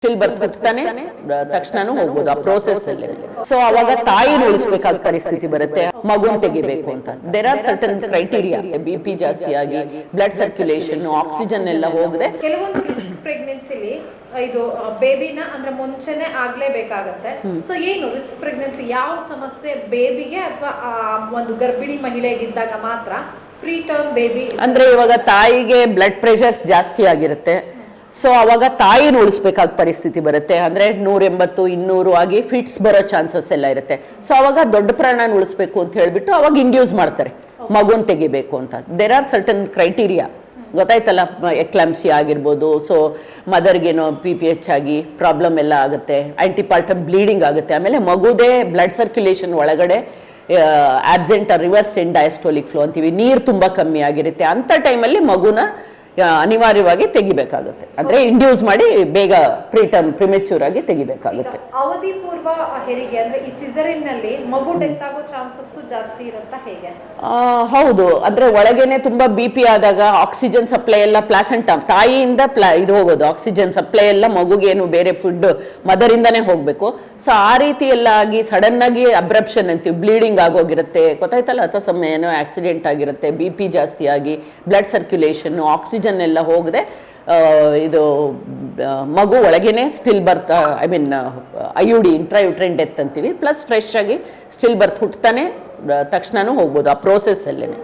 Still ಬರ್ತ್ ಹುಟ್ಟತಾನೆ ತಕ್ಷಣನೂ ಹೋಗ್ಬೋದು ಆ process ಅಲ್ಲಿ. ಸೊ ಅವಾಗ ತಾಯಿನ ಉಳಿಸ್ಬೇಕಾದ ಪರಿಸ್ಥಿತಿ ಬರುತ್ತೆ, ಮಗುನ್ ತೆಗಿಬೇಕು ಅಂತ. There are certain criteria, BP ಜಾಸ್ತಿ ಆಗಿ ಬ್ಲಡ್ ಸರ್ಕ್ಯುಲೇಷನ್, ಆಕ್ಸಿಜನ್ ಎಲ್ಲ ಹೋಗದೆ ಕೆಲವೊಂದು ರಿಸ್ಕ್ ಪ್ರೆಗ್ನೆನ್ಸಿಲಿ ಇದು ಬೇಬಿನ ಅಂದ್ರೆ ಮುಂಚೆನೆ ಆಗ್ಲೇಬೇಕಾಗತ್ತೆ. ಸೊ ಏನು ರಿಸ್ಕ್ ಪ್ರೆಗ್ನೆನ್ಸಿ, ಯಾವ ಸಮಸ್ಯೆ ಬೇಬಿಗೆ ಅಥವಾ ಒಂದು ಗರ್ಭಿಣಿ ಮಹಿಳೆಗಿದ್ದಾಗ ಮಾತ್ರ ಪ್ರೀ ಟರ್ಮ್ ಬೇಬಿ ಅಂದ್ರೆ ಇವಾಗ ತಾಯಿಗೆ ಬ್ಲಡ್ ಪ್ರೆಷರ್ಸ್ ಜಾಸ್ತಿ ಆಗಿರುತ್ತೆ. ಸೊ ಅವಾಗ ತಾಯಿನ ಉಳಿಸ್ಬೇಕಾದ ಪರಿಸ್ಥಿತಿ ಬರುತ್ತೆ. ಅಂದ್ರೆ 180, 200 ಆಗಿ ಫಿಟ್ಸ್ ಬರೋ ಚಾನ್ಸಸ್ ಎಲ್ಲ ಇರುತ್ತೆ. ಸೊ ಅವಾಗ ದೊಡ್ಡ ಪ್ರಾಣನ ಉಳಿಸ್ಬೇಕು ಅಂತ ಹೇಳ್ಬಿಟ್ಟು ಅವಾಗ ಇಂಡ್ಯೂಸ್ ಮಾಡ್ತಾರೆ ಮಗುನ್ ತೆಗಿಬೇಕು ಅಂತ. ದೇರ್ ಆರ್ ಸರ್ಟನ್ ಕ್ರೈಟೀರಿಯಾ, ಗೊತ್ತಾಯ್ತಲ್ಲ, ಎಕ್ಲಾಂಪ್ಸಿ ಆಗಿರ್ಬೋದು. ಸೊ ಮದರ್ಗೇನೋ PPH ಆಗಿ ಪ್ರಾಬ್ಲಮ್ ಎಲ್ಲ ಆಗುತ್ತೆ, ಆಂಟಿಪಾರ್ಟಮ್ ಬ್ಲೀಡಿಂಗ್ ಆಗುತ್ತೆ, ಆಮೇಲೆ ಮಗುದೇ ಬ್ಲಡ್ ಸರ್ಕ್ಯುಲೇಷನ್ ಒಳಗಡೆ absent reverse end diastolic flow ಅಂತೀವಿ, ನೀರು ತುಂಬ ಕಮ್ಮಿ ಆಗಿರುತ್ತೆ. ಅಂಥ ಟೈಮಲ್ಲಿ ಮಗುನ ಅನಿವಾರ್ಯವಾಗಿ ತೆಗಿಬೇಕಾಗುತ್ತೆ. ಅಂದ್ರೆ ಇಂಡ್ಯೂಸ್ ಮಾಡಿ ಬೇಗ ಪ್ರಿಮೆಚ್ಯೂರ್ ಆಗಿ ತೆಗಿಬೇಕಾಗುತ್ತೆ. ಅವಧಿ ಪೂರ್ವ ಹೆರಿಗೆ ಅಂದ್ರೆ ಈ ಸಿಸರಿನ್ ನಲ್ಲಿ ಮಗು ಡೆತ್ ಆಗೋ ಚಾನ್ಸಸ್ ಜಾಸ್ತಿ ಇರುತ್ತಾ ಹೇಗೆ? ಹೌದು, ಅಂದ್ರೆ ಒಳಗೇನೆ ತುಂಬಾ BP ಆದಾಗ ಆಕ್ಸಿಜನ್ ಸಪ್ಲೈ ಎಲ್ಲ ಪ್ಲಾಸೆಂಟಾ ತಾಯಿಯಿಂದ ಇದು ಹೋಗೋದು, ಆಕ್ಸಿಜನ್ ಸಪ್ಲೈ ಎಲ್ಲ ಮಗುಗೇನು ಬೇರೆ ಫುಡ್ ಮದರ್ ಇಂದಾನೇ ಹೋಗ್ಬೇಕು. ಸೊ ಆ ರೀತಿ ಎಲ್ಲ ಆಗಿ ಸಡನ್ ಆಗಿ ಅಬ್ರಪ್ಷನ್ ಅಂತೀವಿ, ಬ್ಲೀಡಿಂಗ್ ಆಗೋಗಿರುತ್ತೆ, ಗೊತ್ತಾಯ್ತಲ್ಲ, ಅಥವಾ ಸಮಯ ಏನೋ ಆಕ್ಸಿಡೆಂಟ್ ಆಗಿರುತ್ತೆ, BP ಜಾಸ್ತಿ ಆಗಿ ಬ್ಲಡ್ ಸರ್ಕ್ಯುಲೇಷನ್, ಆಕ್ಸಿಜನ್ ಎಲ್ಲ ಹೋಗದೆ ಇದು ಮಗು ಒಳಗೇನೆ ಸ್ಟಿಲ್ ಬರ್ತ್, IUD ಇಂಟ್ರಾಯುಟ್ರೈನ್ ಡೆತ್ ಅಂತೀವಿ, ಪ್ಲಸ್ ಫ್ರೆಶ್ ಆಗಿ ಸ್ಟಿಲ್ ಬರ್ತ್ ಹುಟ್ಟತಾನೆ ತಕ್ಷಣನೂ ಹೋಗ್ಬೋದು ಆ ಪ್ರೋಸೆಸ್ ಅಲ್ಲೇನೆ.